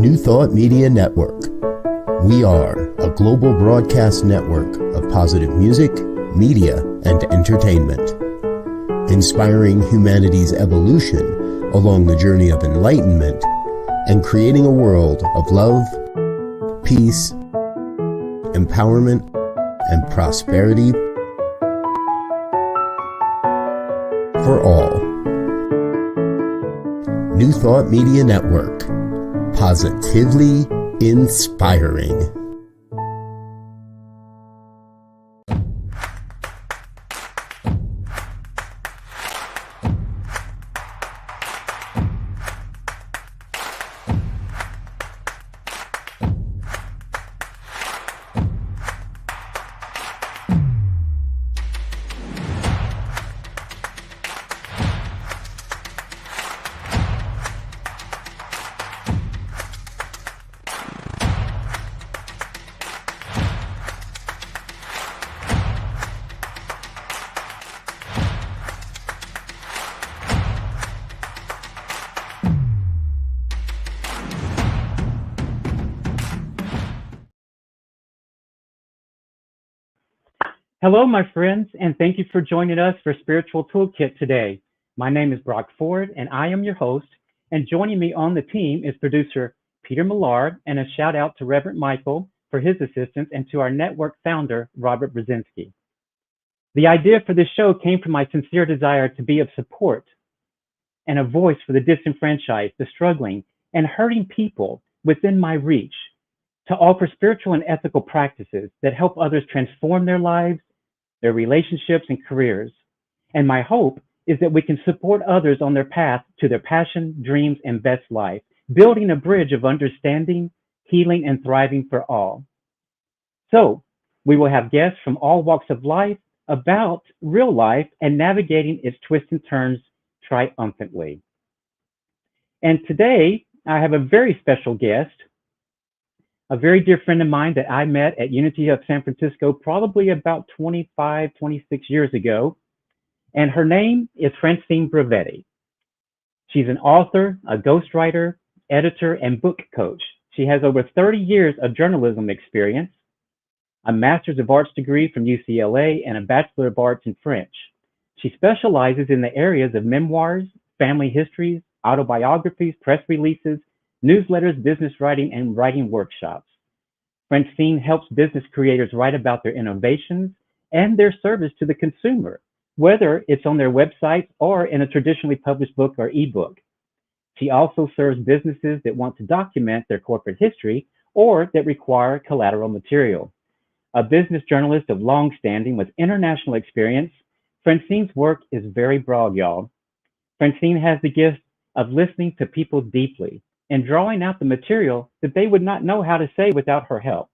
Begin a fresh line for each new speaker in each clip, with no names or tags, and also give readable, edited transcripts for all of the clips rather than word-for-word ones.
New Thought Media Network. We are a global broadcast network of positive music, media, and entertainment, inspiring humanity's evolution along the journey of enlightenment and creating a world of love, peace, empowerment, and prosperity for all. New Thought Media Network. Positively inspiring.
Hello, my friends, and thank you for joining us for Spiritual Toolkit today. My name is Brock Ford, and I am your host. And joining me on the team is producer Peter Millard, and a shout out to Reverend Michael for his assistance, and to our network founder, Robert Brzezinski. The idea for this show came from my sincere desire to be of support and a voice for the disenfranchised, the struggling, and hurting people within my reach, to offer spiritual and ethical practices that help others transform their lives, their relationships, and careers. And my hope is that we can support others on their path to their passion, dreams, and best life, building a bridge of understanding, healing, and thriving for all. So we will have guests from all walks of life about real life and navigating its twists and turns triumphantly. And today I have a very special guest, a very dear friend of mine that I met at Unity of San Francisco probably about 25, 26 years ago. And her name is Francine Bravetti. She's an author, a ghostwriter, editor, and book coach. She has over 30 years of journalism experience, a Master's of Arts degree from UCLA, and a Bachelor of Arts in French. She specializes in the areas of memoirs, family histories, autobiographies, press releases, newsletters, business writing, and writing workshops. Francine helps business creators write about their innovations and their service to the consumer, whether it's on their websites or in a traditionally published book or ebook. She also serves businesses that want to document their corporate history or that require collateral material. A business journalist of long standing with international experience, Francine's work is very broad, y'all. Francine has the gift of listening to people deeply and drawing out the material that they would not know how to say without her help.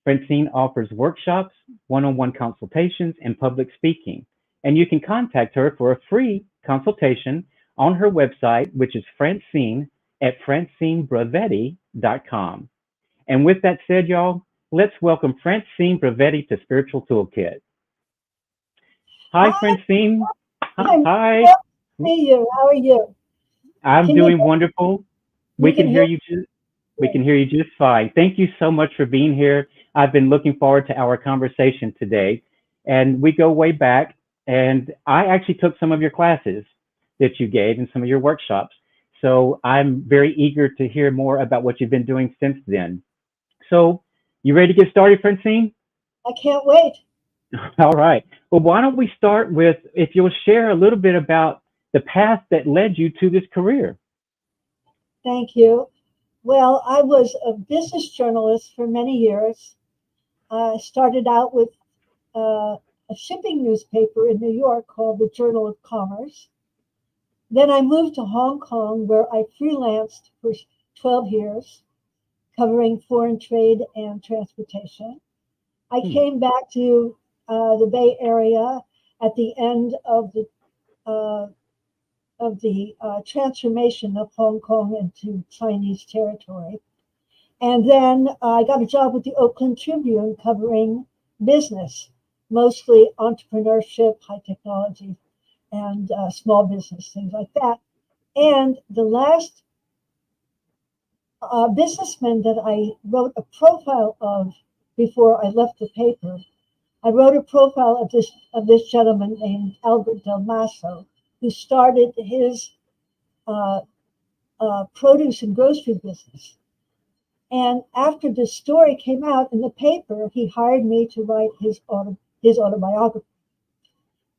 Francine offers workshops, one-on-one consultations, and public speaking. And you can contact her for a free consultation on her website, which is Francine at francinebravetti.com. And with that said, y'all, let's welcome Francine Bravetti to Spiritual Toolkit. Hi, Francine. Hi.
Hey, you. How are you?
I'm doing wonderful. We can hear you just fine. Thank you so much for being here. I've been looking forward to our conversation today. And we go way back. And I actually took some of your classes that you gave and some of your workshops. So I'm very eager to hear more about what you've been doing since then. So you ready to get started, Francine?
I can't wait.
All right. Well, why don't we start with, if you'll share a little bit about the path that led you to this career.
Thank you. Well, I was a business journalist for many years. I started out with a shipping newspaper in New York called the Journal of Commerce. Then I moved to Hong Kong, where I freelanced for 12 years, covering foreign trade and transportation. I came back to the Bay Area at the end of the transformation of Hong Kong into Chinese territory. And then I got a job with the Oakland Tribune covering business, mostly entrepreneurship, high technology, and small business, things like that. And the last A businessman that I wrote a profile of before I left the paper. I wrote a profile of this gentleman named Albert Del Maso, who started his uh, produce and grocery business. And after the story came out in the paper, he hired me to write his autobiography.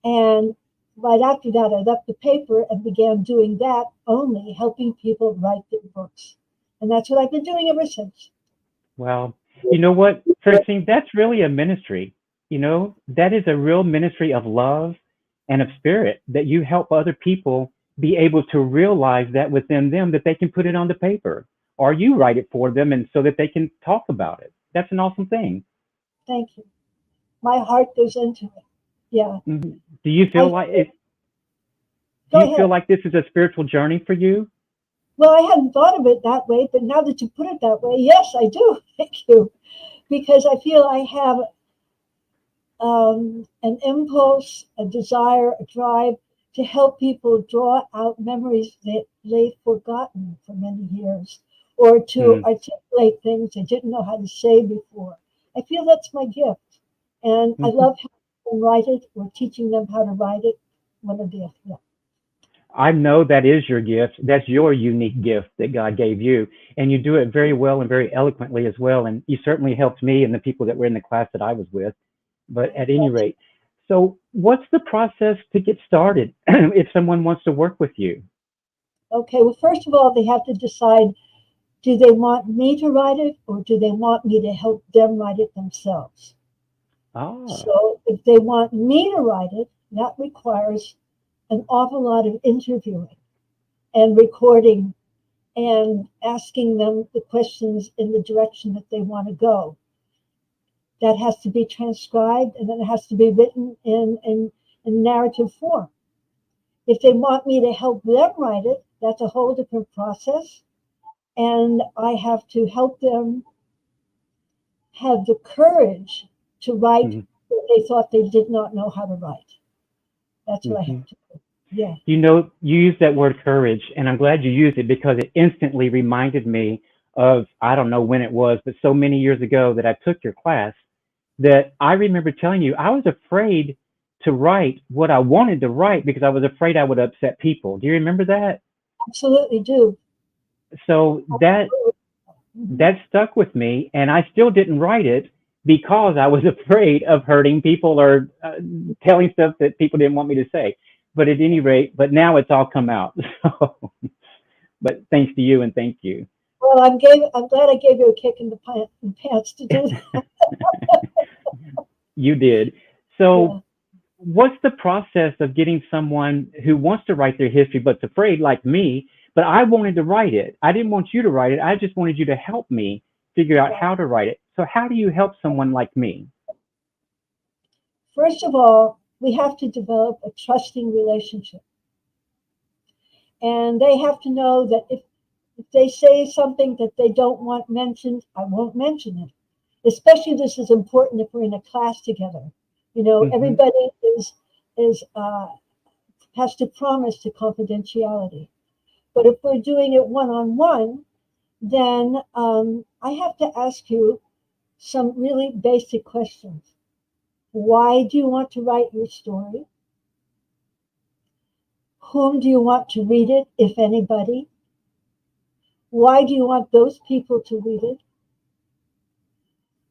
And right after that, I left the paper and began doing that only, helping people write their books. And that's what I've been doing ever since.
Well, you know what, Francine, that's really a ministry. You know, that is a real ministry of love and of spirit that you help other people be able to realize that within them that they can put it on the paper or you write it for them and so that they can talk about it. That's an awesome thing.
Thank you. My heart goes into it. Yeah.
Mhm. Do you feel
I
like it, do
Go
you feel
ahead.
like this is a spiritual journey for you?
Well, I hadn't thought of it that way, but now that you put it that way, yes, I do. Thank you. Because I feel I have an impulse, a desire, a drive to help people draw out memories that they've forgotten for many years, or to
Hmm.
articulate things they didn't know how to say before. I feel that's my gift. And I
Hmm.
love helping them write it or teaching them how to write it. One of the other. Yeah.
I know that is your gift. That's your unique gift that God gave you. And you do it very well and very eloquently as well. And you certainly helped me and the people that were in the class that I was with. But at any rate, so what's the process to get started if someone wants to work with you?
Okay, well, first of all, they have to decide, do they want me to write it or do they want me to help them write it themselves?
Ah.
So if they want me to write it, that requires an awful lot of interviewing and recording and asking them the questions in the direction that they want to go. That has to be transcribed and then it has to be written in narrative form. If they want me to help them write it, that's a whole different process. And I have to help them have the courage to write
Mhm.
what they thought they did not know how to write. That's what I
Mhm.
have to do. Yeah.
You know, you used that word courage, and I'm glad you used it because it instantly reminded me of, I don't know when it was, but so many years ago that I took your class that I remember telling you I was afraid to write what I wanted to write because I was afraid I would upset people. Do you remember that?
Absolutely do.
So
Mhm.
that stuck with me, and I still didn't write it because I was afraid of hurting people or telling stuff that people didn't want me to say. But at any rate, but now it's all come out. So, but thanks to you and thank you.
Well, I'm glad I gave you a kick in the pants to do that.
You did.
Yeah.
So, what's the process of getting someone who wants to write their history but's afraid, like me? But I wanted to write it. I didn't want you to write it. I just wanted you to help me figure out
Right.
how to write it. So, how do you help someone like me?
First of all, we have to develop a trusting relationship. And they have to know that if they say something that they don't want mentioned, I won't mention it. Especially this is important if we're in a class together. You know,
Hmm.
everybody is has to promise to confidentiality. But if we're doing it one on one, then I have to ask you some really basic questions. Why do you want to write your story? Whom do you want to read it, if anybody? Why do you want those people to read it?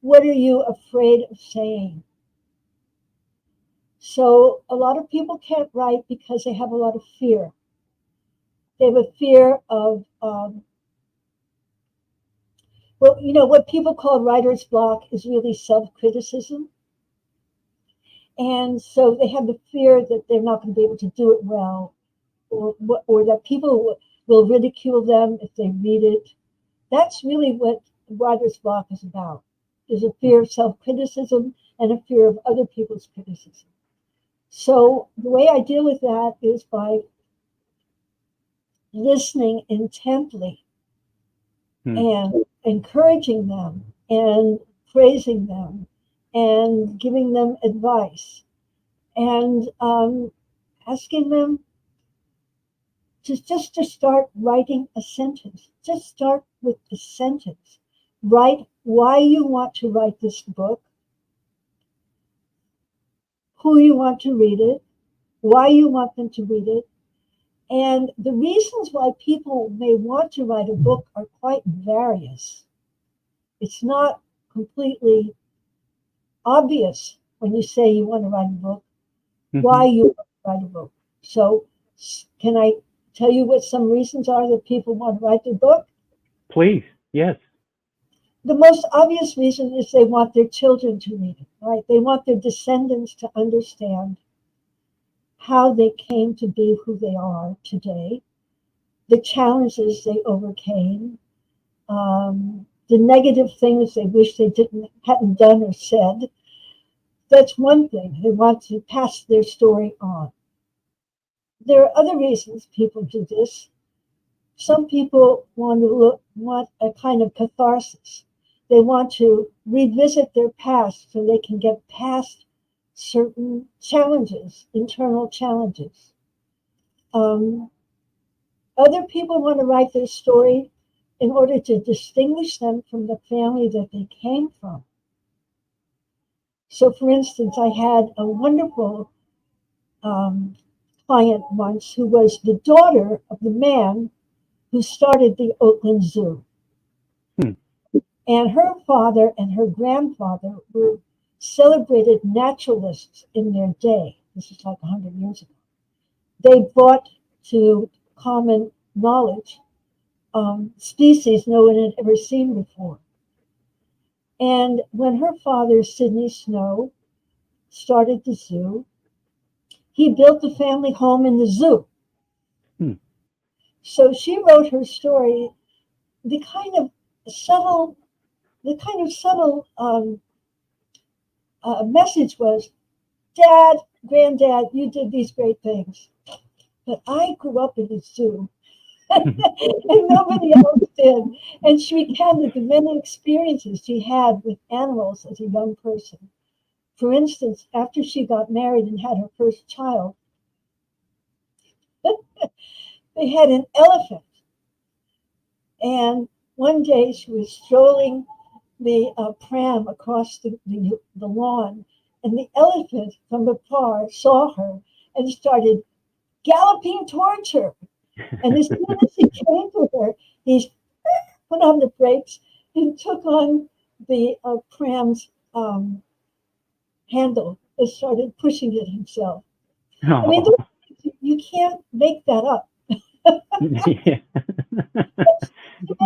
What are you afraid of saying? So, a lot of people can't write because they have a lot of fear. They have a fear of, well, you know, what people call writer's block is really self criticism. And so they have the fear that they're not going to be able to do it well, or that people will ridicule them if they read it. That's really what writer's block is about. There's a fear of self-criticism and a fear of other people's criticism. So the way I deal with that is by listening intently
Hmm.
and encouraging them and praising them and giving them advice and asking them just to start writing a sentence. Just start with the sentence. Write why you want to write this book, who you want to read it, why you want them to read it. And the reasons why people may want to write a book are quite various. It's not completely obvious when you say you want to write a book, why you want to write a book. So can I tell you what some reasons are that people want to write their book?
Please, yes.
The most obvious reason is they want their children to read it, right? They want their descendants to understand how they came to be who they are today, the challenges they overcame, the negative things they wish they hadn't done or said. That's one thing. They want to pass their story on. There are other reasons people do this. Some people want a kind of catharsis. They want to revisit their past so they can get past certain challenges, internal challenges. Other people want to write their story in order to distinguish them from the family that they came from. So, for instance, I had a wonderful client once who was the daughter of the man who started the Oakland Zoo. And her father and her grandfather were celebrated naturalists in their day. This is like 100 years ago. They brought to common knowledge species no one had ever seen before. And when her father, Sidney Snow, started the zoo, he built the family home in the zoo. So she wrote her story, the kind of subtle message was, Dad, Granddad, you did these great things, but I grew up in a zoo and nobody else did. And she recounted the many experiences she had with animals as a young person. For instance, after she got married and had her first child, they had an elephant. And one day she was strolling the pram across the lawn, and the elephant from afar saw her and started galloping towards her. And as soon as he came to her, he put on the brakes and took on the pram's handle and started pushing it himself. I mean, you can't make that up.
Yeah.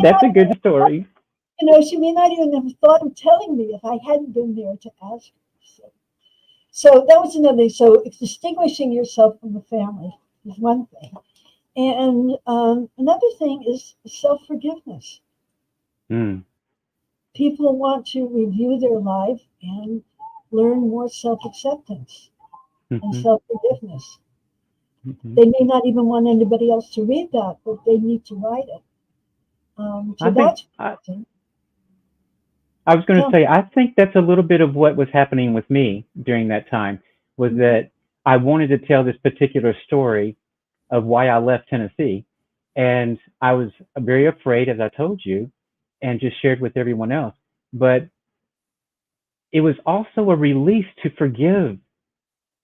That's a good story.
You know, she may not even have thought of telling me if I hadn't been there to ask her. So that was another thing. So distinguishing yourself from the family is one thing. And another thing is self-forgiveness. People want to review their life and learn more self-acceptance and self-forgiveness. They may not even want anybody else to read that, but they need to write it.
I was going to say, I think that's a little bit of what was happening with me during that time, was that I wanted to tell this particular story of why I left Tennessee. And I was very afraid, as I told you, and just shared with everyone else. But it was also a release to forgive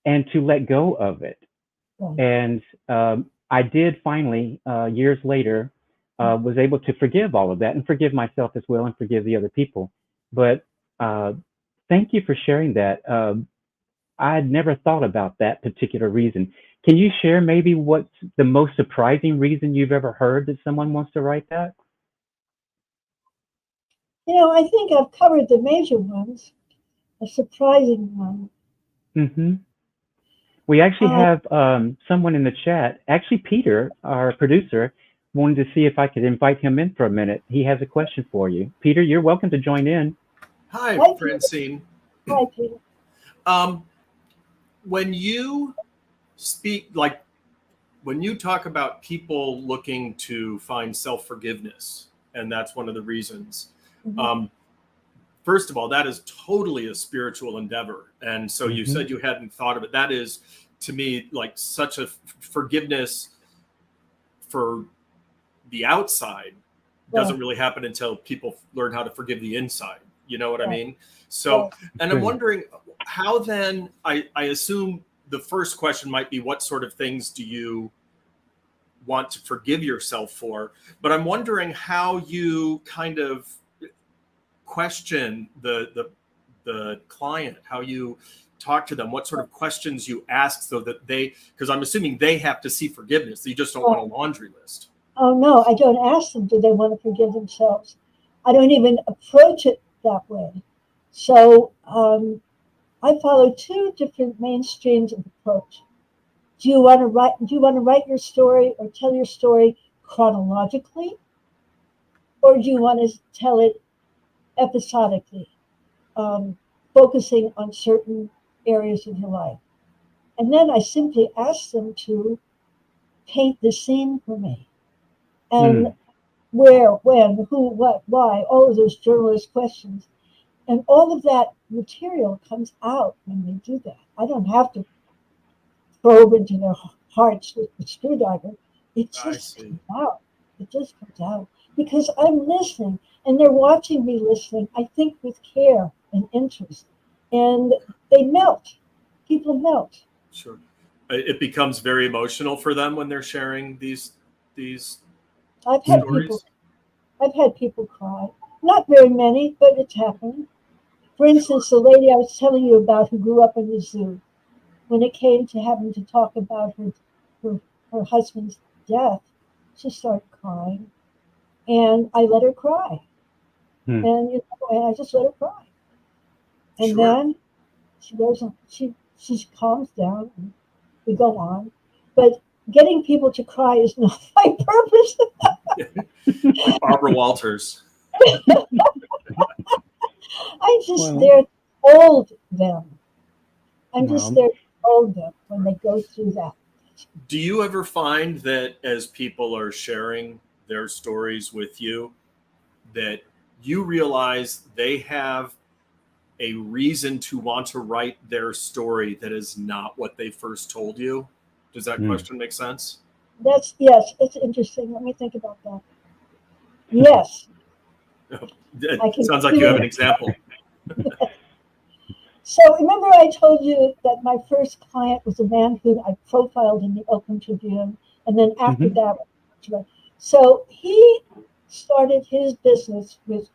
and to let go of it. And I did finally, years later, was able to forgive all of that and forgive myself as well and forgive the other people. But thank you for sharing that. I had never thought about that particular reason. Can you share maybe what's the most surprising reason you've ever heard that someone wants to write that?
You know, I think I've covered the major ones. A surprising one.
We actually have someone in the chat. Actually, Peter, our producer, wanted to see if I could invite him in for a minute. He has a question for you. Peter, you're welcome to join in.
Hi, Francine.
Hi, Peter.
When you speak, like when you talk about people looking to find self-forgiveness, and that's one of the reasons, first of all, that is totally a spiritual endeavor. And so you said you hadn't thought of it. That is, to me, like such a forgiveness for the outside doesn't really happen until people learn how to forgive the inside. You know what I mean? So, and I'm wondering how then, I assume the first question might be, what sort of things do you want to forgive yourself for? But I'm wondering how you kind of question the client, how you talk to them, what sort of questions you ask, so that because I'm assuming they have to see forgiveness. You just don't want a laundry list.
Oh, no, I don't ask them, do they want to forgive themselves? I don't even approach it that way. So I follow two different mainstreams of approach. Do you want to write your story or tell your story chronologically? Or do you want to tell it episodically, focusing on certain areas of your life? And then I simply ask them to paint the scene for me. And where, when, who, what, why, all of those journalist questions. And all of that material comes out when they do that. I don't have to probe into their hearts with the screwdriver. It just comes out. It just comes out. Because I'm listening, and they're watching me listening, I think, with care and interest. And they melt. People melt.
Sure. It becomes very emotional for them when they're sharing these
I've had people cry. Not very many, but it's happened. For instance, the lady I was telling you about who grew up in the zoo, when it came to having to talk about her husband's death, she started crying. And I let her cry. And I just let her cry. And then she goes on, she calms down, and we go on. But getting people to cry is not my purpose.
Like Barbara Walters.
I'm just there to hold them. I'm just there to hold them when they go through that.
Do you ever find that as people are sharing their stories with you, that you realize they have a reason to want to write their story that is not what they first told you? Does that question make sense?
Yes, it's interesting. Let me think about that. Yes.
It sounds like you have an example.
So remember I told you that my first client was a man who I profiled in the Oakland Tribune, and then after that, so he started his business with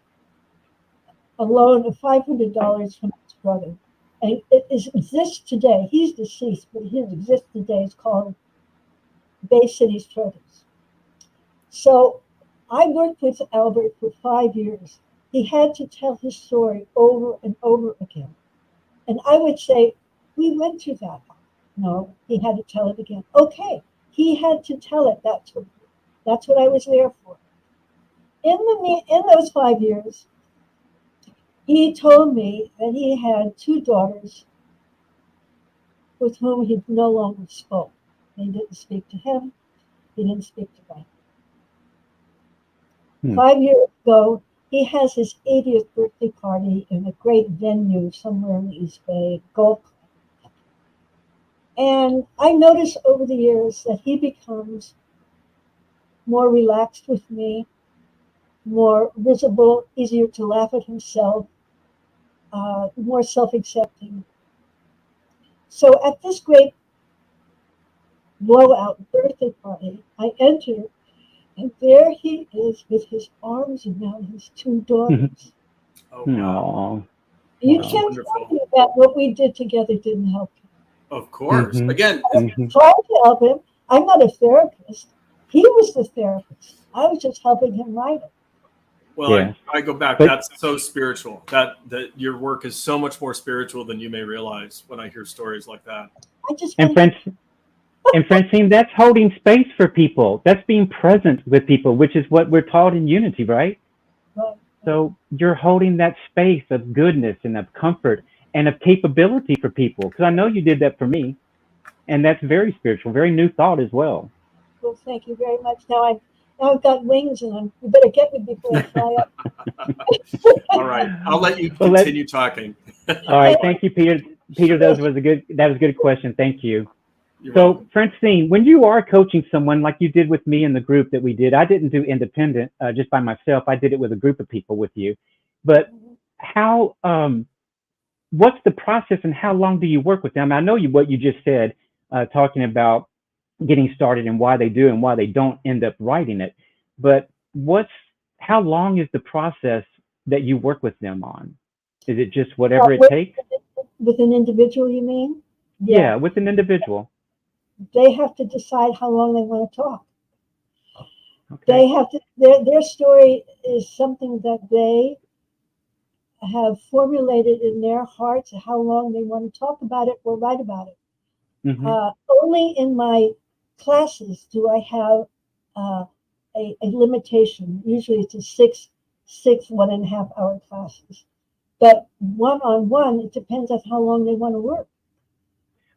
a loan of $500 from his brother. And it exists today. He's deceased, but it exists today. It's called Bay Cities Produce. So I worked with Albert for 5 years. He had to tell his story over and over again. And I would say, we went through that. No, he had to tell it again. Okay, he had to tell it. That's what I was there for. In those 5 years, he told me that he had 2 daughters with whom he no longer spoke. They didn't speak to him. He didn't speak to them. 5 years ago, he has his 80th birthday party in a great venue somewhere in the East Bay, golf club. And I noticed over the years that he becomes more relaxed with me, more visible, easier to laugh at himself, more self-accepting. So at this great blowout birthday party, I enter, and there he is with his arms around his 2 daughters.
Oh,
you can't tell me that what we did together didn't help him.
Of course. Again,
I was trying to help him. I'm not a therapist. He was the therapist. I was just helping him write it.
Well, I go back. That's so spiritual. That your work is so much more spiritual than you may realize when I hear stories like that.
And Francine, that's holding space for people. That's being present with people, which is what we're taught in Unity, right?
Right.
So you're holding that space of goodness and of comfort and of capability for people. Because I know you did that for me. And that's very spiritual, very new thought as well.
Well, thank you very much. Now I've got wings, and you better get me before I fly up.
All right. I'll let you continue talking.
All right. Thank you, Peter. Peter, that was a good question. Thank you.
You're
So,
welcome.
Francine, when you are coaching someone like you did with me in the group that we did, I didn't do independent just by myself. I did it with a group of people with you. But how, what's the process and how long do you work with them? I know what you just said, talking about getting started and why they do and why they don't end up writing it. But how long is the process that you work with them on? Is it just whatever it takes?
With an individual, you mean?
Yeah, with an individual.
They have to decide how long they want to talk.
Okay.
They have to, their story is something that they have formulated in their hearts how long they want to talk about it or write about it.
Mm-hmm.
Only in my classes do I have a limitation. Usually it's a six 1.5 hour classes. But one-on-one, it depends on how long they want to work.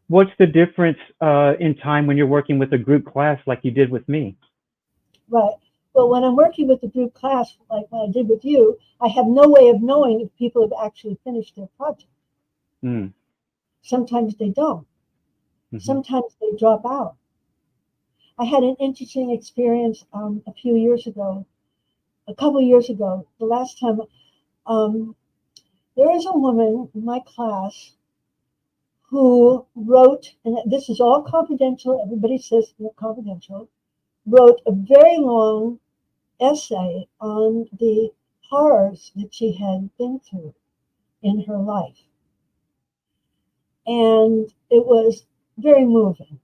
What's the difference in time when you're working with a group class like you did with me?
Right. Well, when I'm working with a group class, like what I did with you, I have no way of knowing if people have actually finished their project.
Mm.
Sometimes they don't.
Mm-hmm.
Sometimes they drop out. I had an interesting experience a couple years ago, the last time. There is a woman in my class who wrote, and this is all confidential, everybody says they're confidential, wrote a very long essay on the horrors that she had been through in her life. And it was very moving.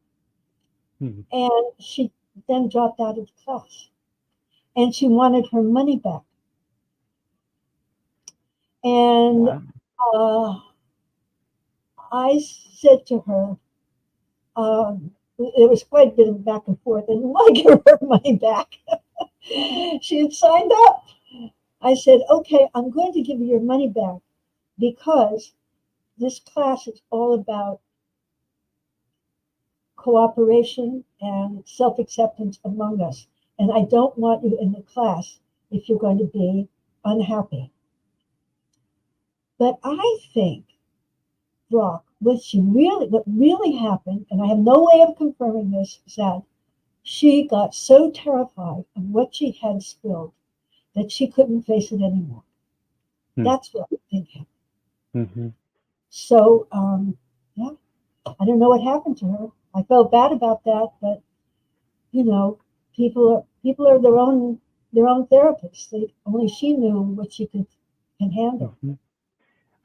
Mm-hmm.
And she then dropped out of the class. And she wanted her money back. And
Wow.
I said to her, there was quite a bit of back and forth, and why give her money back? She had signed up. I said, okay, I'm going to give you your money back because this class is all about cooperation and self-acceptance among us. And I don't want you in the class if you're going to be unhappy. But I think, Brock, what really happened, and I have no way of confirming this, is that she got so terrified of what she had spilled that she couldn't face it anymore. That's what I think happened.
Mm-hmm.
So, yeah, I don't know what happened to her. I felt bad about that, but people are their own therapists. Only she knew what she can handle.
Mm-hmm.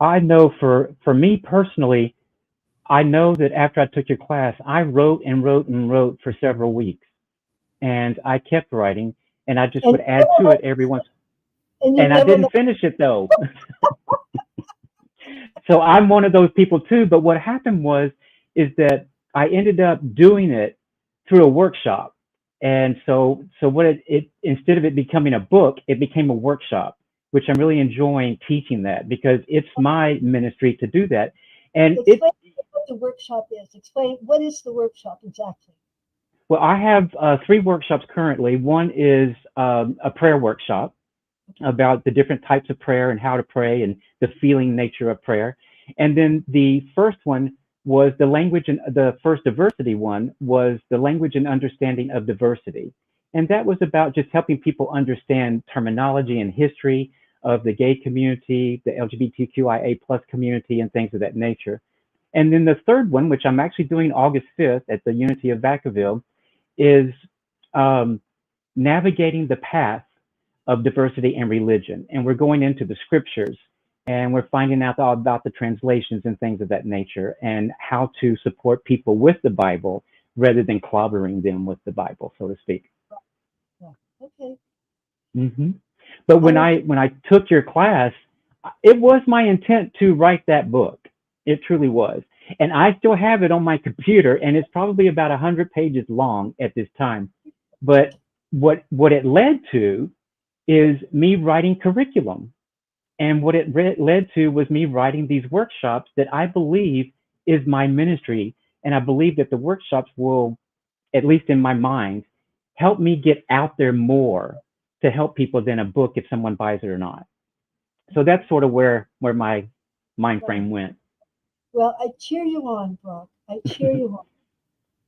I know for me personally, I know that after I took your class, I wrote and wrote and wrote for several weeks, and I kept writing, and I just
And
would add to it every once.
you
And I
never
didn't finish it though. So I'm one of those people too. But what happened is that I ended up doing it through a workshop. And so what it instead of it becoming a book, it became a workshop, which I'm really enjoying teaching that because it's my ministry to do that. And
explain what the workshop is. Explain what is the workshop exactly.
Well, I have 3 workshops currently. One is a prayer workshop about the different types of prayer and how to pray and the feeling nature of prayer. And then the first one was the first diversity one was the language and understanding of diversity. And that was about just helping people understand terminology and history of the gay community, the LGBTQIA plus community, and things of that nature. And then the third one, which I'm actually doing August 5th at the Unity of Vacaville, is navigating the path of diversity and religion. And we're going into the scriptures and we're finding out all about the translations and things of that nature and how to support people with the Bible rather than clobbering them with the Bible, so to speak.
Yeah. Okay.
Mm-hmm. But when I took your class, it was my intent to write that book. It truly was. And I still have it on my computer, and it's probably about 100 pages long at this time. But what it led to is me writing curriculum. And what it led to was me writing these workshops that I believe is my ministry. And I believe that the workshops will, at least in my mind, help me get out there more to help people than a book if someone buys it or not. So that's sort of where my mind frame went.
Well, I cheer you on, Brock. I cheer you on.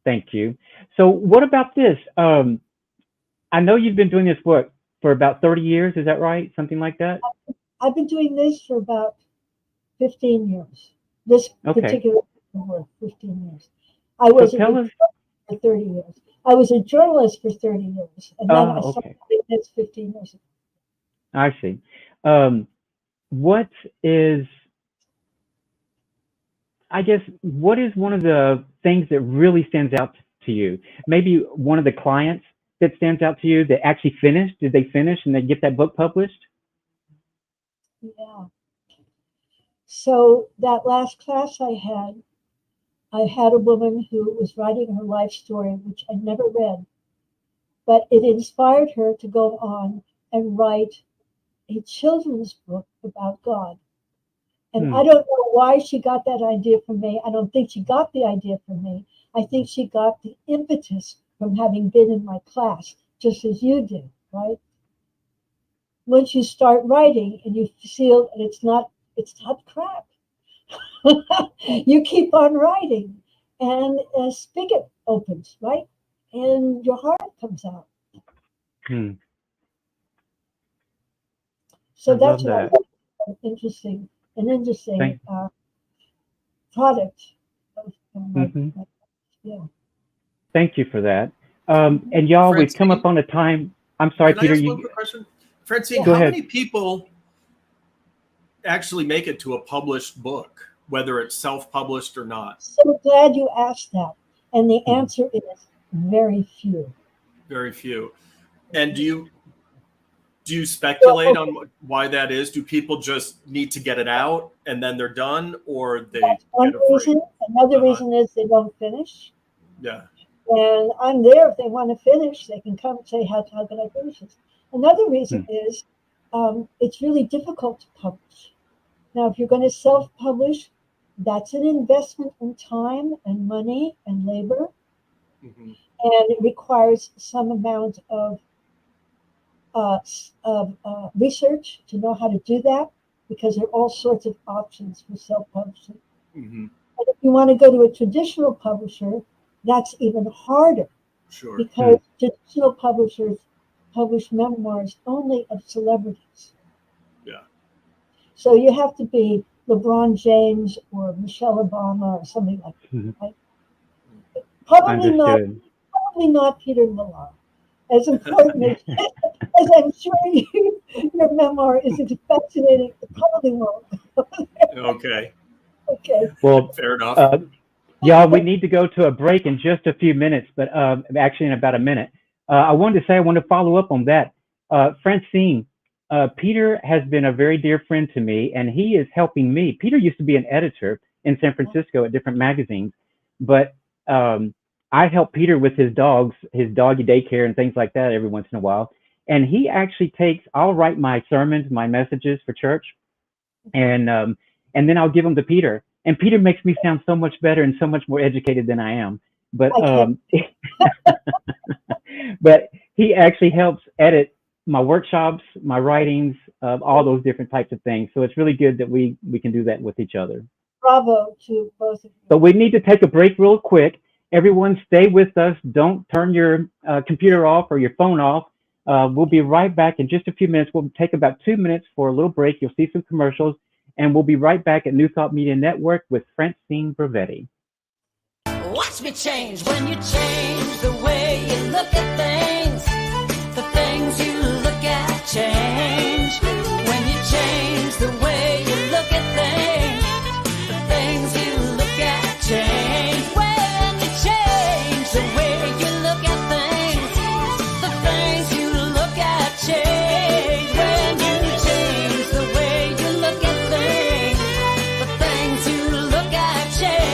Thank you. So what about this? I know you've been doing this work for about 30 years. Is that right? Something like that?
I've been doing this for about 15 years. This
Okay.
particular work, 15 years. I was
So
a
tell us.
for 30 years. I was a journalist for 30 years, and then I
Oh,
started
okay.
doing this 15 years ago.
I see. What is, I guess, what is one of the things that really stands out to you? Maybe one of the clients that stands out to you that actually finished. Did they finish and they get that book published?
Yeah. So that last class I had a woman who was writing her life story, which I never read, but it inspired her to go on and write a children's book about God. And I don't know why she got that idea from me. I don't think she got the idea from me. I think she got the impetus from having been in my class, just as you did, right? Once you start writing and you feel that it's not crap, you keep on writing, and a spigot opens, right? And your heart comes out.
Hmm.
So
I
that's
love
what I
that.
think an interesting product of my,
Mhm.
yeah.
Thank you for that. And y'all, we've come up
Francine,
on a time. I'm sorry,
can I
Peter.
ask one
You
quick question? Francine,
go
how
ahead.
many people actually make it to a published book, whether it's self-published or not?
So glad you asked that. And the
Mhm.
answer is very few.
Very few. And do you speculate
Well,
on why that is? Do people just need to get it out and then they're done, or they
that's one
get afraid?
reason. Another
Uh-huh.
reason is they don't finish.
Yeah.
And I'm there if they want to finish. They can come and say, how can I finish this? Another reason is it's really difficult to publish. Now, if you're going to self-publish, that's an investment in time and money and labor.
Mm-hmm.
And it requires some amount of research to know how to do that, because there are all sorts of options for self-publishing.
Mm-hmm.
And if you want to go to a traditional publisher, that's even harder,
Sure.
because traditional publishers publish memoirs only of celebrities.
Yeah.
So you have to be LeBron James or Michelle Obama or something like that.
Mhm.
Right? Probably
Understood.
not Peter Millar. As important as I'm sure your memoir is fascinating, it probably won't.
Okay.
Okay.
Well,
Fair enough.
y'all, we need to go to a break in just a few minutes, but actually in about a minute. I wanted to say I want to follow up on that. Francine, Peter has been a very dear friend to me, and he is helping me. Peter used to be an editor in San Francisco at different magazines, but I help Peter with his dogs, his doggy daycare and things like that every once in a while. And he actually I'll write my sermons, my messages for church, and then I'll give them to Peter. And Peter makes me sound so much better and so much more educated than I am. But but he actually helps edit my workshops, my writings, all those different types of things. So it's really good that we can do that with each other.
Bravo to both of you.
But we need to take a break real quick. Everyone stay with us. Don't turn your computer off or your phone off. We'll be right back in just a few minutes. We'll take about 2 minutes for a little break. You'll see some commercials, and we'll be right back at New Thought Media Network with Francine Bravetti.
Watch me change when you change the way you look at things. The things you look at change. When you change the way you look at things, the things you look at change. When you change the way you look at things, the things you look at change. When you change the way you look at things, the things you look at change.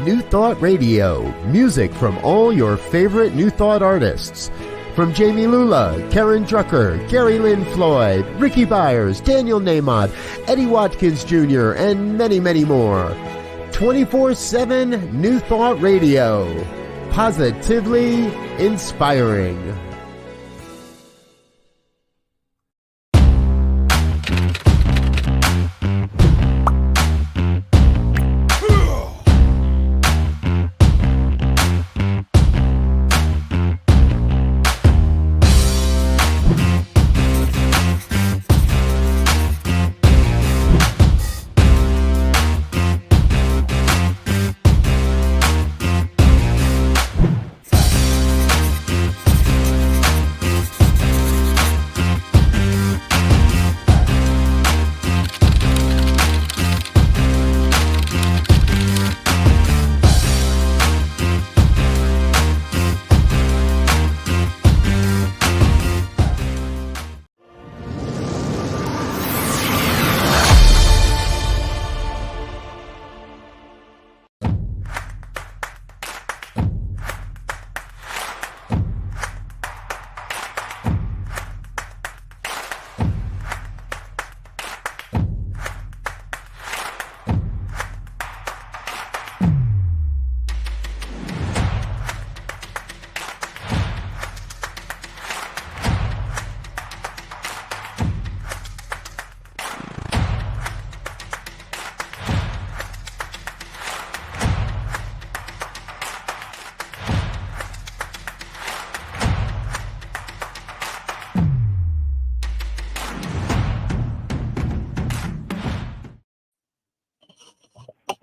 New Thought Radio, music from all your favorite New Thought artists. From Jamie Lula, Karen Drucker, Gary Lynn Floyd, Ricky Byers, Daniel Namod, Eddie Watkins Jr., and many, many more. 24/7 New Thought Radio. Positively inspiring.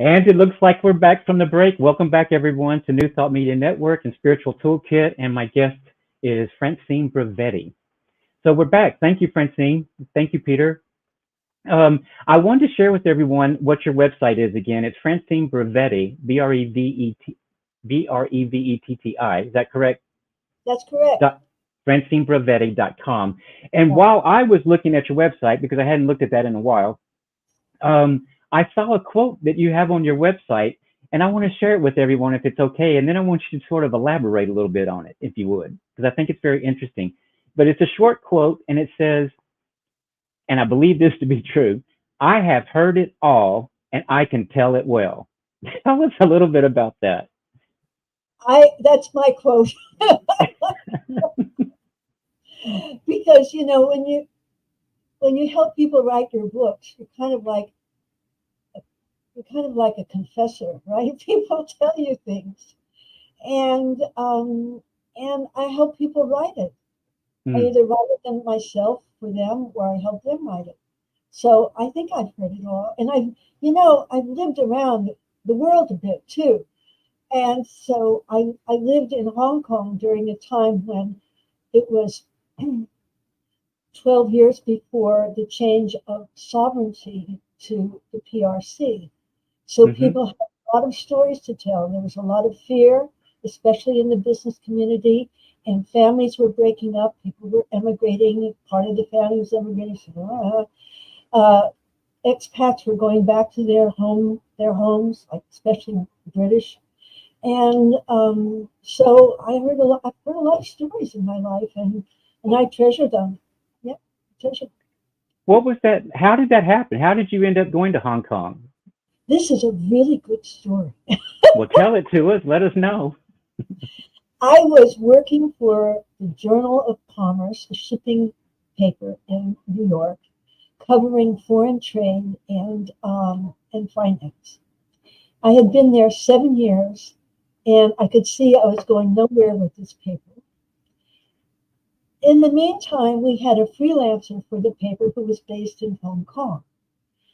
And it looks like we're back from the break. Welcome back, everyone, to New Thought Media Network and Spiritual Toolkit. And my guest is Francine Bravetti. So we're back. Thank you, Francine. Thank you, Peter. I wanted to share with everyone what your website is again. It's Francine Bravetti, B-R-E-V-E-T-T-I. Is that correct?
That's correct.
FrancineBravetti.com. And while I was looking at your website, because I hadn't looked at that in a while, I saw a quote that you have on your website, and I want to share it with everyone if it's okay. And then I want you to sort of elaborate a little bit on it, if you would, because I think it's very interesting. But it's a short quote, and it says, and I believe this to be true, "I have heard it all, and I can tell it well." Tell us a little bit about that.
That's my quote. Because, you know, when you help people write your books, you're kind of like a confessor, right? People tell you things, and I help people write it. I either write it them myself for them, or I help them write it. So I think I've heard it all, and I've lived around the world a bit too, and so I lived in Hong Kong during a time when it was 12 years before the change of sovereignty to the PRC. So people had a lot of stories to tell. There was a lot of fear, especially in the business community, and families were breaking up. People were emigrating. Part of the family was emigrating. Expats were going back to their homes, like especially British. And so I've heard a lot of stories in my life, and I treasure them. Yeah, treasure them.
What was that? How did that happen? How did you end up going to Hong Kong?
This is a really good story.
Well, tell it to us. Let us know.
I was working for the Journal of Commerce, a shipping paper in New York, covering foreign trade and finance. I had been there 7 years, and I could see I was going nowhere with this paper. In the meantime, we had a freelancer for the paper who was based in Hong Kong.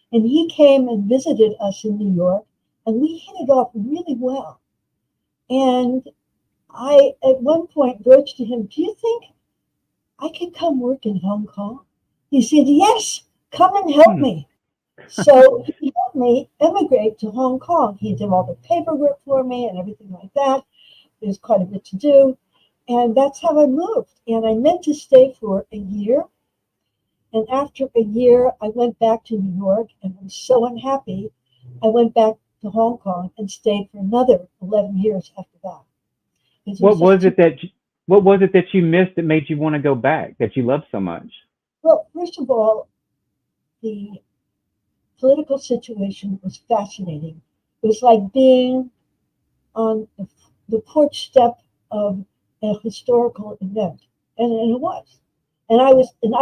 And he came and visited us in New York, and we hit it off really well. And I, at one point, broached to him, "Do you think I could come work in Hong Kong?" He said, "Yes, come and help me." So he helped me emigrate to Hong Kong. He did all the paperwork for me and everything like that. There's quite a bit to do. And that's how I moved. And I meant to stay for a year. And after a year, I went back to New York and was so unhappy. I went back to Hong Kong and stayed for another 11 years after that.
What was it that What was it that you missed that made you want to go back, that you loved so much?
Well, first of all, the political situation was fascinating. It was like being on the porch step of a historical event, and it was. And I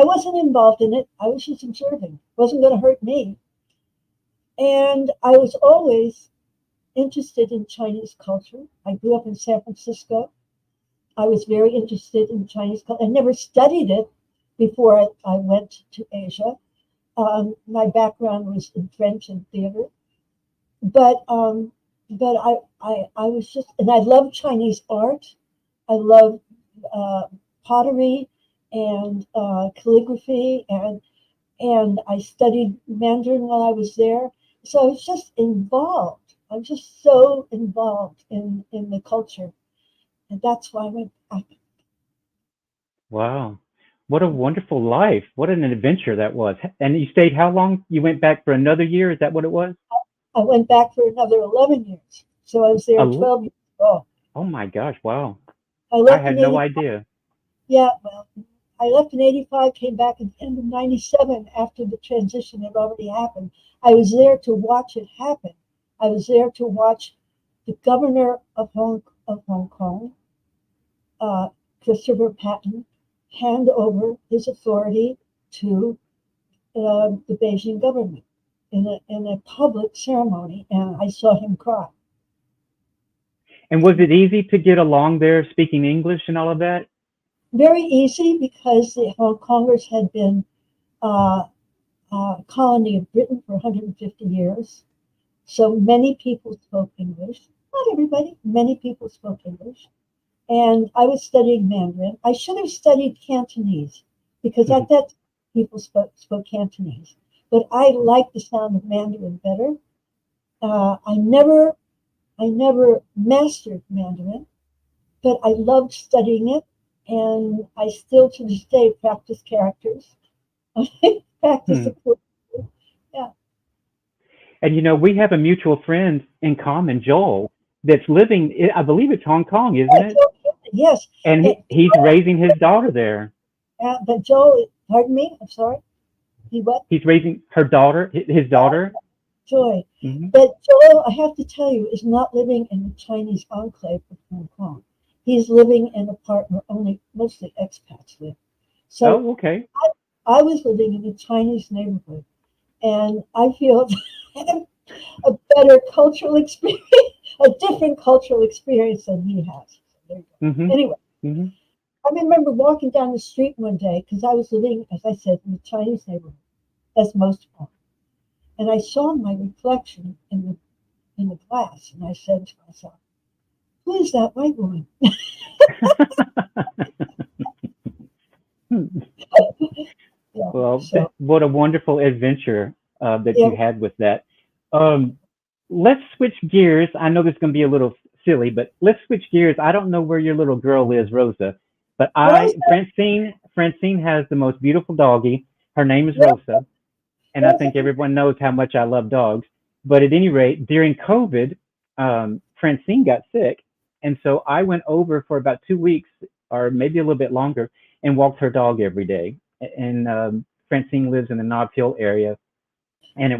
wasn't involved in it. I was just observing. It wasn't going to hurt me. And I was always interested in Chinese culture. I grew up in San Francisco. I was very interested in Chinese culture. I never studied it before I went to Asia. My background was in French and theater, but I was just, and I love Chinese art. I love pottery and calligraphy, and I studied Mandarin while I was there. So I was just involved. I'm just so involved in the culture, and that's why I went back.
Wow. What a wonderful life. What an adventure that was. And you stayed how long? You went back for another year? Is that what it was?
I went back for another 11 years. So I was there
Oh,
12 years. Oh,
oh my gosh. Wow.
I
I
left
had
in
no
80,
idea.
yeah, well, I left in 85, came back at the end of 97 after the transition had already happened. I was there to watch it happen. I was there to watch the governor of Hong Kong, Christopher Patton, hand over his authority to the Beijing government in a public ceremony, and I saw him cry.
And was it easy to get along there speaking English and all of that?
Very easy because the Hong Kongers had been a colony of Britain for 150 years. So many people spoke English. Not everybody, many people spoke English. And I was studying Mandarin. I should have studied Cantonese because at that time people spoke Cantonese. But I liked the sound of Mandarin better. I never mastered Mandarin, but I loved studying it. And I still to this day practice characters. Practice
Hmm.
the quote. Yeah.
And we have a mutual friend in common, Joel, that's living, I believe it's Hong Kong, isn't it?
Yes.
And he's raising his daughter there.
But Joel, pardon me, I'm sorry. He what?
He's raising her daughter, his daughter.
Joy.
Hmm.
But Joel, I have to tell you, is not living in the Chinese enclave of Hong Kong. He's living in a part where only mostly expats live. So
Oh, okay.
I was living in a Chinese neighborhood, and I feel a better cultural experience, a different cultural experience than he has. So there you go.
Hmm.
Anyway,
Hmm.
I remember walking down the street one day because I was living, as I said, in the Chinese neighborhood, as most are, and I saw my reflection in the glass, and I said to myself, "Who is that white woman?" Yeah.
Well,
So
what a wonderful adventure that
yeah,
you had with that. Um, let's switch gears. I know this is going to be a little silly, but let's switch gears. I don't know where your little girl is, Rosa, but
Rosa,
Francine has the most beautiful doggie. Her name is
Rosa,
Rosa, and I
Rosa,
think everyone knows how much I love dogs. But at any rate, during COVID, Francine got sick, and so I went over for about 2 weeks, or maybe a little bit longer, and walked her dog every day. And Francine lives in the Nob Hill area, and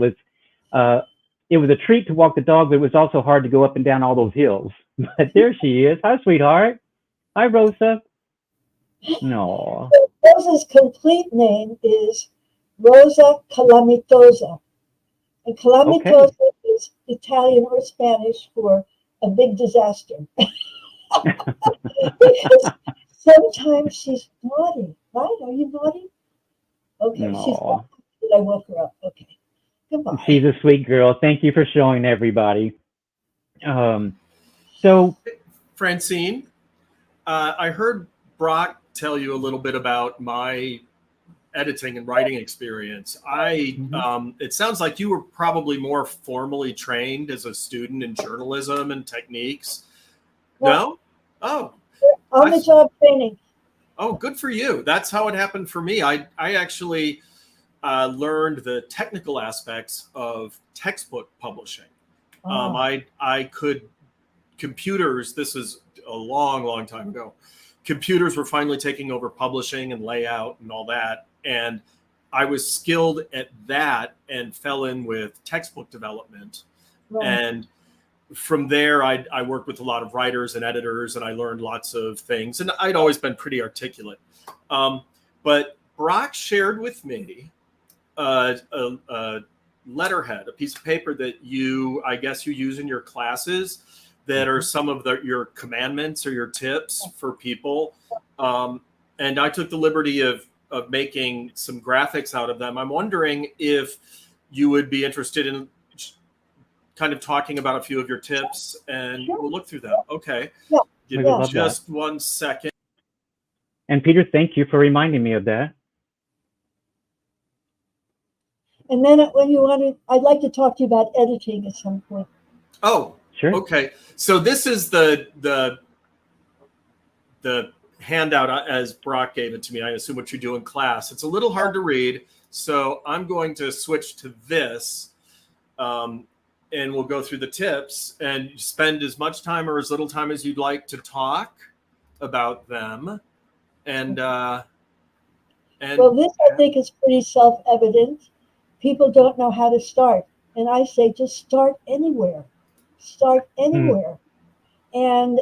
uh, it was a treat to walk the dog, but it was also hard to go up and down all those hills. But there she is. Hi, sweetheart. Hi, Rosa. No.
Rosa's complete name is Rosa Calamitosa. And
Okay.
calamitosa is Italian or Spanish for a big disaster. Because sometimes she's naughty, right? Are you naughty? Okay, she's
No.
naughty. I woke her up. Okay,
She's
goodbye.
a sweet girl. Thank you for showing everybody. Um, so,
Francine, I heard Brock tell you a little bit about my editing and writing experience.
mhm.
It sounds like you were probably more formally trained as a student in journalism and techniques.
No,
No? Oh,
on
I,
the job training.
oh, good for you. That's how it happened for me. I actually learned the technical aspects of textbook publishing.
Ah,
I could computers. This is a long, long time ago. computers were finally taking over publishing and layout and all that. And I was skilled at that and fell in with textbook development.
Right.
And from there, I worked with a lot of writers and editors, and I learned lots of things. And I'd always been pretty articulate. But Brock shared with me a letterhead, a piece of paper that I guess you use in your classes that are some of your commandments or your tips for people. And I took the liberty of making some graphics out of them. I'm wondering if you would be interested in kind of talking about a few of your tips, and we'll look through them. Okay.
Yeah.
Give
We
me
would love
just
that.
1 second.
And Peter, thank you for reminding me of that.
And then I'd like to talk to you about editing at some point.
Oh,
Sure.
okay. So this is the handout as Brock gave it to me. I assume what you do in class. It's a little hard to read, so I'm going to switch to this, and we'll go through the tips and spend as much time or as little time as you'd like to talk about them. And
Well, this I think is pretty self-evident. People don't know how to start. And I say, just start anywhere. Start anywhere. And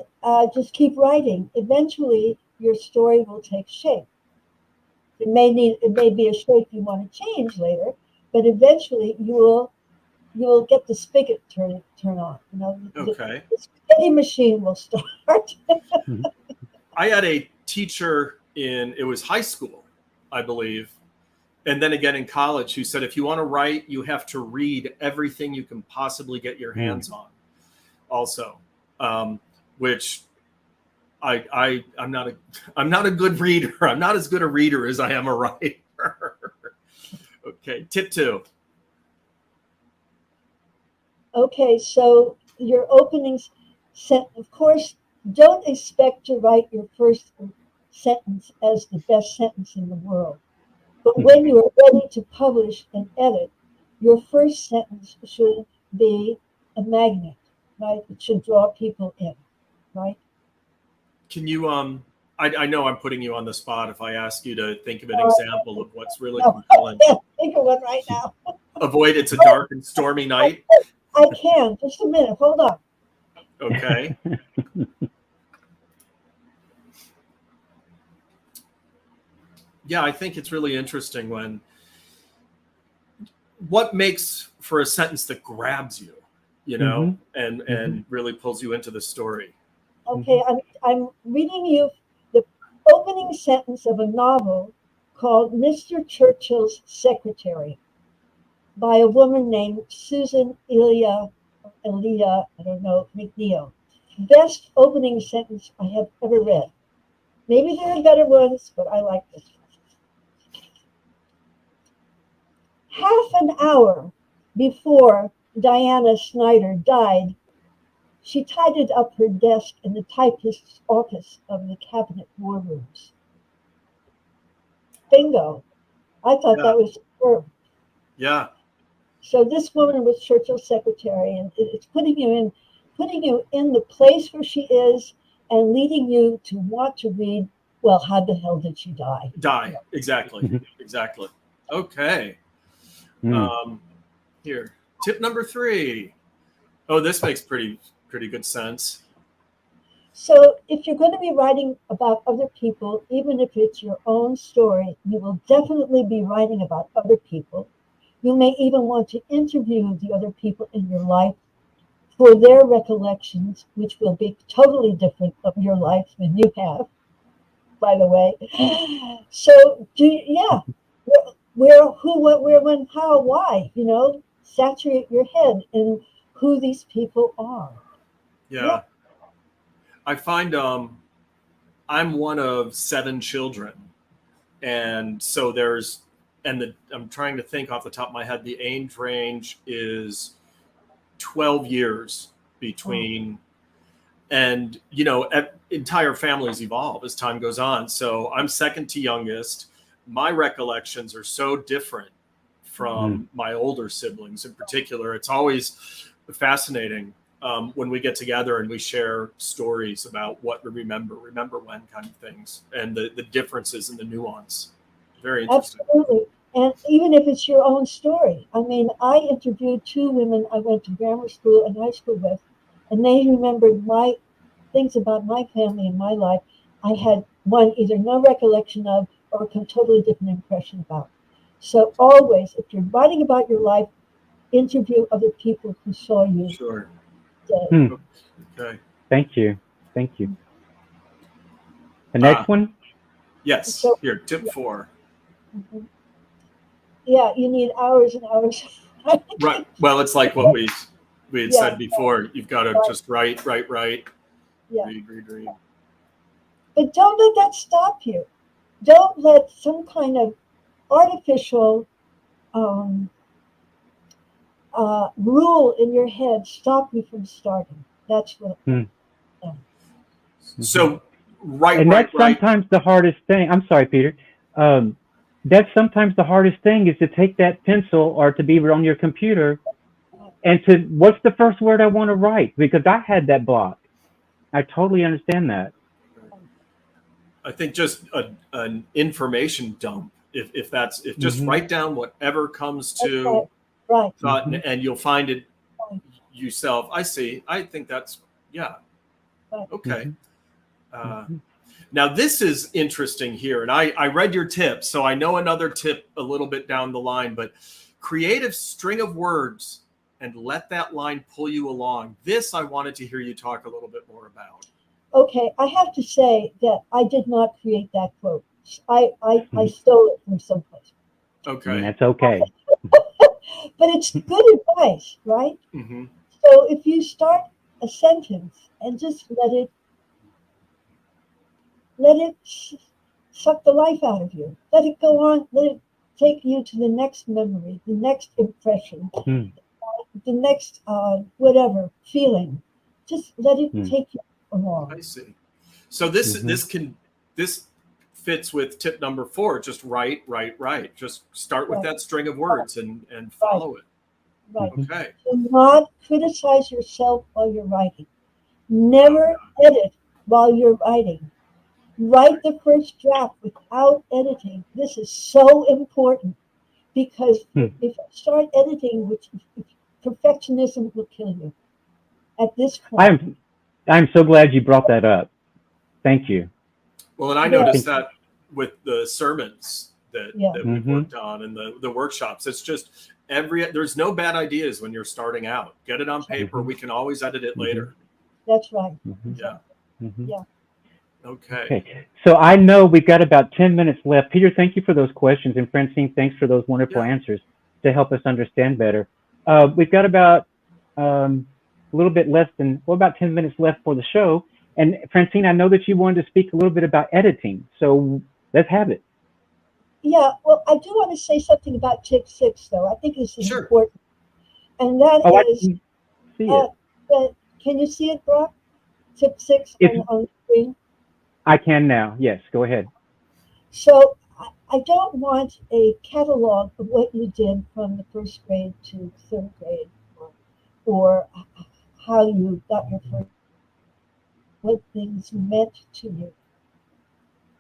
just keep writing. Eventually, your story will take shape. It may be a shape you want to change later, but eventually you will get the spigot turn on. You know,
okay.
the spaghetti machine will start.
I had a teacher it was high school, I believe, and then again in college, who said, if you want to write, you have to read everything you can possibly get your hands on also, which I'm not a good reader. I'm not as good a reader as I am a writer. Okay. Tip 2.
Okay, so your openings, of course, don't expect to write your first sentence as the best sentence in the world. But when you are ready to publish and edit, your first sentence should be a magnet, right? It should draw people in, right?
Can you, I know I'm putting you on the spot if I ask you to think of an example of what's really
No,
compelling.
I can't think of one right now.
Avoid It's a Dark and Stormy Night.
I can. Just a minute. Hold on.
Okay. Yeah, I think it's really interesting what makes for a sentence that grabs you, and really pulls you into the story.
Okay, I'm reading you the opening sentence of a novel called Mr. Churchill's Secretary by a woman named Susan Elia, I don't know, McNeil. Best opening sentence I have ever read. Maybe there are better ones, but I like this one. Half an hour before Diana Snyder died, she tidied up her desk in the typist's office of the cabinet war rooms. Bingo. I thought that was superb.
Yeah.
So this woman was Churchill's secretary, and it's putting you in the place where she is and leading you to want to read, well, how the hell did she die?
Exactly. Exactly. Okay. Here, tip number 3. Oh, this makes pretty good sense.
So if you're going to be writing about other people, even if it's your own story, you will definitely be writing about other people. You may even want to interview the other people in your life for their recollections, which will be totally different of your life than you have, by the way. So where, who, what, where, when, how, why, saturate your head in who these people are.
Yeah. I find I'm one of 7 children. And so I'm trying to think off the top of my head, the age range is 12 years between, and, entire families evolve as time goes on. So I'm second to youngest. My recollections are so different from my older siblings in particular. It's always fascinating. when we get together and we share stories about what we remember when kind of things, and the differences and the nuance. Very interesting.
Absolutely. And even if it's your own story. I mean, I interviewed 2 women I went to grammar school and high school with, and they remembered my things about my family and my life. I had one either no recollection of or a totally different impression about. So always, if you're writing about your life, interview other people who saw you.
Sure. Okay.
Thank you. Thank you. The next one?
Yes.
So-
Here, tip 4.
Mhm. Yeah, you need hours and hours.
Right. Well, it's like what we had
Yeah.
said before. You've got to
Right.
just write.
Yeah.
Read.
But don't let that stop you. Don't let some kind of artificial rule in your head stop you from starting. That's what.
So
And that's sometimes the hardest thing. I'm sorry, Peter. That's sometimes the hardest thing is to take that pencil or to be on your computer and to, what's the first word I want to write? Because I had that block. I totally understand that.
I think just an information dump. If just write down whatever comes to
Right.
thought, and you'll find it yourself. I see. I think that's
Right.
okay. Now this is interesting here, and I read your tip, so I know another tip a little bit down the line, but create a string of words and let that line pull you along. This I wanted to hear you talk a little bit more about.
Okay, I have to say that I did not create that quote. I stole it from someplace.
Okay.
That's okay.
But it's good advice, right?
Mm-hmm.
So if you start a sentence and just let it suck the life out of you. Let it go on. Let it take you to the next memory, the next impression, the next whatever feeling. Just let it take you along.
I see. So this fits with tip number 4. Just write. Just start with that string of words and follow it.
Right.
Okay.
Do not criticize yourself while you're writing. Never edit while you're writing. Write the first draft without editing. This is so important because if you start editing, perfectionism will kill you. At this point,
I'm so glad you brought that up. Thank you.
Well, and I noticed that with the sermons that we worked on and the workshops. It's just there's no bad ideas when you're starting out. Get it on paper. We can always edit it later.
That's right.
Yeah.
Yeah.
Okay.
So I know we've got about 10 minutes left. Peter, thank you for those questions. And Francine, thanks for those wonderful answers to help us understand better. We've got about a little bit less than, about 10 minutes left for the show. And Francine, I know that you wanted to speak a little bit about editing. So let's have it.
Yeah, well, I do want to say something about tip 6, though. I think this is important. And that is,
I can see it.
Can you see it, Brock? Tip 6 on the screen?
I can now. Yes, go ahead.
So I don't want a catalog of what you did from the 1st grade to 3rd grade or how you got your first, what things meant to you.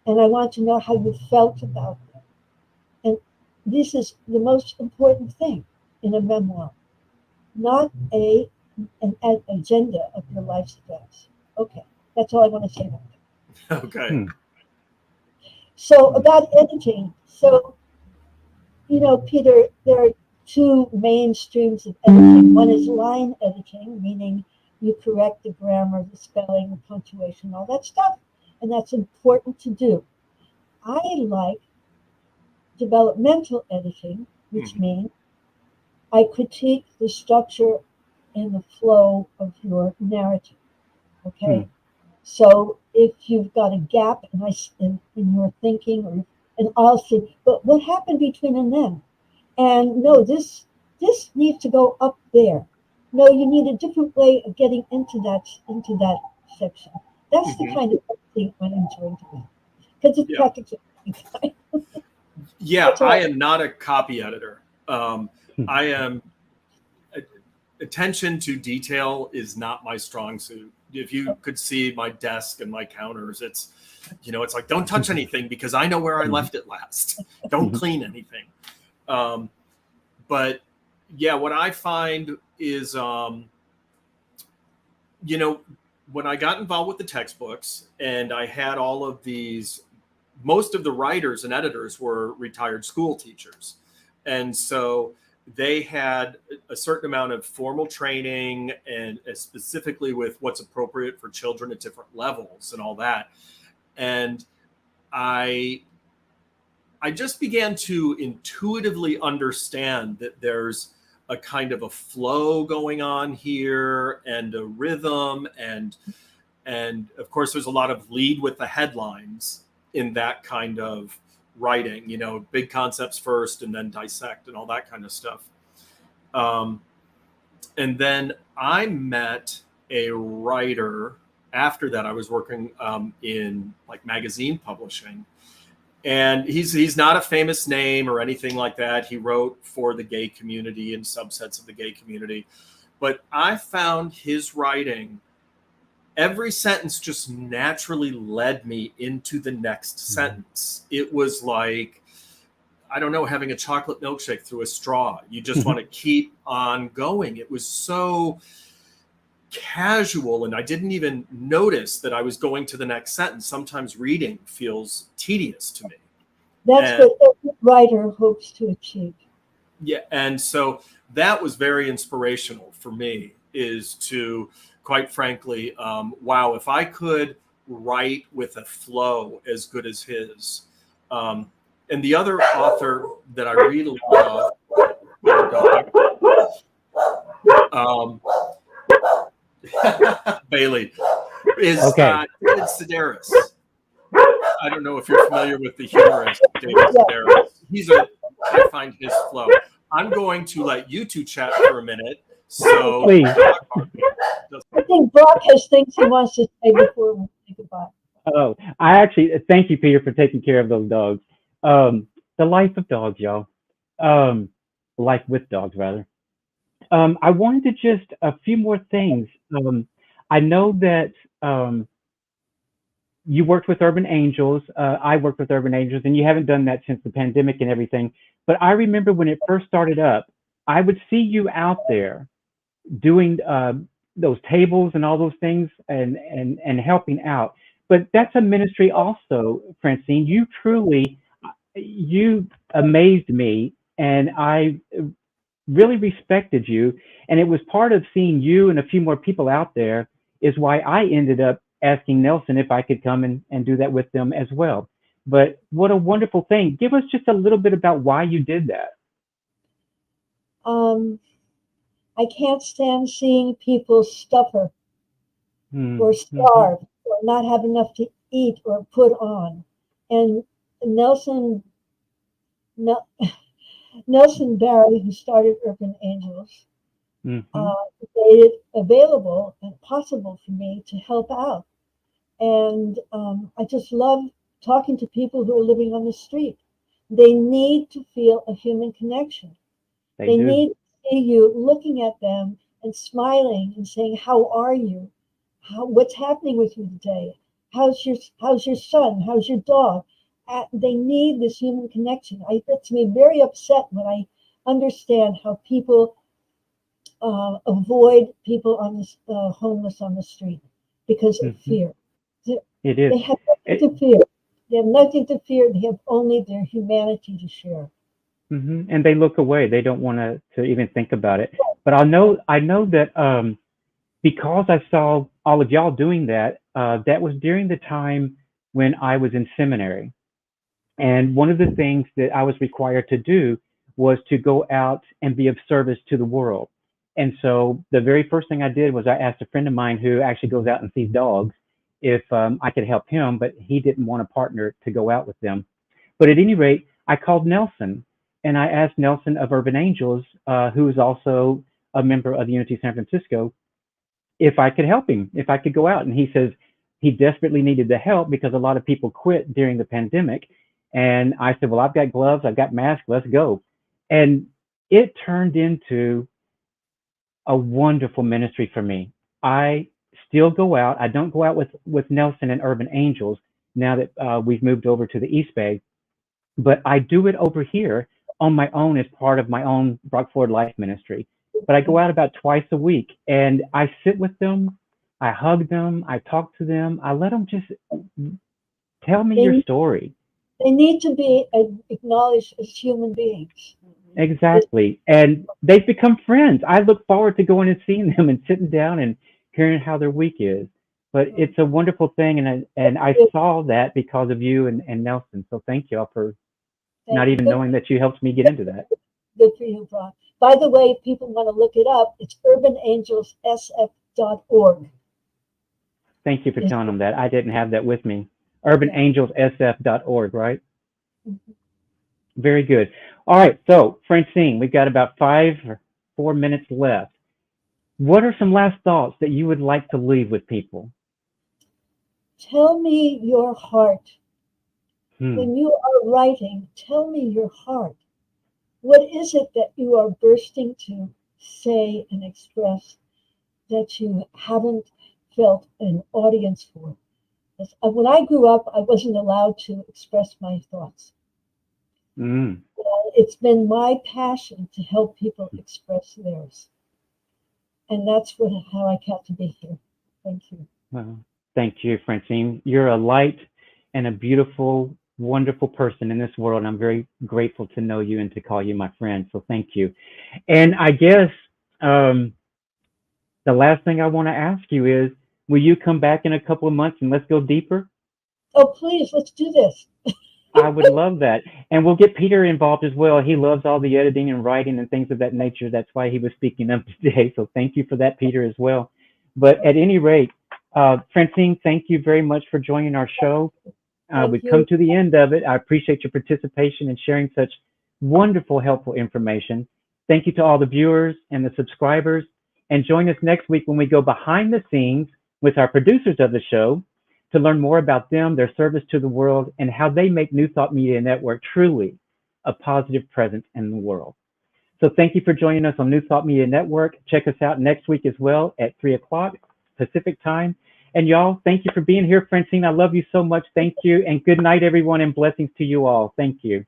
And I want to know how you felt about them. And this is the most important thing in a memoir, not an agenda of your life's events. Okay, that's all I want to say about that.
Okay.
So about editing. So, Peter, there are 2 main streams of editing. One is line editing, meaning you correct the grammar, the spelling, the punctuation, all that stuff. And that's important to do. I like developmental editing, which means I critique the structure and the flow of your narrative. Okay? So if you've got a gap in your thinking, and I'll say, but what happened between and then? And no, this needs to go up there. No, you need a different way of getting into that section. That's the kind of thing I enjoy doing because it's practical.
Yeah, I am not a copy editor. I am. attention to detail is not my strong suit. If you could see my desk and my counters, it's like, don't touch anything because I know where I left it last. Don't clean anything. But yeah, what I find is, when I got involved with the textbooks and I had all of these, most of the writers and editors were retired school teachers. And so they had a certain amount of formal training, and specifically with what's appropriate for children at different levels and all that. And I just began to intuitively understand that there's a kind of a flow going on here and a rhythm. And of course, there's a lot of lead with the headlines in that kind of writing, big concepts first and then dissect and all that kind of stuff. And then I met a writer after that. I was working in like magazine publishing, and he's not a famous name or anything like that. He wrote for the gay community and subsets of the gay community, but I found his writing, every sentence just naturally led me into the next sentence. It was like, I don't know, having a chocolate milkshake through a straw. You just want to keep on going. It was so casual, and I didn't even notice that I was going to the next sentence. Sometimes reading feels tedious to me.
That's what every writer hopes to achieve.
Yeah, and so that was very inspirational for me, is to, quite frankly, wow, if I could write with a flow as good as his. And the other author that I read a lot of, Bailey, is David Sedaris. I don't know if you're familiar with the humorist David Sedaris. I find his flow. I'm going to let you two chat for a minute. So
Please.
I think Brock has things he wants to say before we say goodbye.
Oh, I actually thank you, Peter, for taking care of those dogs. The life of dogs, y'all. Life with dogs, rather. I wanted to just a few more things. I know that you worked with Urban Angels. I worked with Urban Angels, and you haven't done that since the pandemic and everything. But I remember when it first started up, I would see you out there doing those tables and all those things and helping out. But that's a ministry also, Francine. You amazed me, and I really respected you. And it was part of seeing you and a few more people out there is why I ended up asking Nelson if I could come and do that with them as well. But what a wonderful thing. Give us just a little bit about why you did that.
I can't stand seeing people suffer or starve or not have enough to eat or put on. And Nelson Barry, who started Urban Angels, made it available and possible for me to help out. And I just love talking to people who are living on the street. They need to feel a human connection. They need to see you looking at them and smiling and saying, "How are you? What's happening with you today? How's your son? How's your dog?" They need this human connection. It gets me very upset when I understand how people avoid people on the homeless on the street because of fear.
It is.
They have nothing to fear. They have nothing to fear. They have only their humanity to share.
And they look away. They don't want to even think about it. But I know that because I saw all of y'all doing that, that was during the time when I was in seminary. And one of the things that I was required to do was to go out and be of service to the world. And so the very first thing I did was I asked a friend of mine who actually goes out and sees dogs if I could help him, but he didn't want a partner to go out with them. But at any rate, I called Nelson and I asked Nelson of Urban Angels, who is also a member of the Unity San Francisco, if I could help him, if I could go out. And he says he desperately needed the help because a lot of people quit during the pandemic. And I said, well, I've got gloves, I've got masks, let's go. And it turned into a wonderful ministry for me. I still go out. I don't go out with Nelson and Urban Angels now that we've moved over to the East Bay, but I do it over here on my own as part of my own Brock Ford Life Ministry. But I go out about twice a week and I sit with them, I hug them, I talk to them, I let them just tell me your
They,
story.
they need to be acknowledged as human beings.
Exactly. And they've become friends. I look forward to going and seeing them and sitting down and hearing how their week is. But it's a wonderful thing, and I saw that because of you and Nelson. So thank you all for not
Thank you.
even knowing that you helped me get into that.
Good for you, Brock. By the way, people want to look it up. It's urbanangelsSF.org.
Thank you for telling them that. I didn't have that with me. UrbanAngelsSF.org, right? Very good. All right. So, Francine, we've got about 5 or 4 minutes left. What are some last thoughts that you would like to leave with people?
Tell me your heart.
Hmm.
When you are writing, tell me your heart. What is it that you are bursting to say and express that you haven't felt an audience for? When I grew up, I wasn't allowed to express my thoughts.
Mm.
It's been my passion to help people express theirs. And that's how I got to be here. Thank you.
Well, thank you, Francine. You're a light and a beautiful, wonderful person in this world. And I'm very grateful to know you and to call you my friend. So thank you. And I guess the last thing I want to ask you is, will you come back in a couple of months and let's go deeper?
Oh, please, let's do this.
I would love that. And we'll get Peter involved as well. He loves all the editing and writing and things of that nature. That's why he was speaking up today. So thank you for that, Peter, as well. But at any rate, Francine, thank you very much for joining our show. We've come to the end of it. I appreciate your participation and sharing such wonderful, helpful information. Thank you to all the viewers and the subscribers. And join us next week when we go behind the scenes with our producers of the show to learn more about them, their service to the world, and how they make New Thought Media Network truly a positive presence in the world. So thank you for joining us on New Thought Media Network. Check us out next week as well at 3 o'clock Pacific time. And y'all, thank you for being here. Francine, I love you so much. Thank you. And good night, everyone, and blessings to you all. Thank you.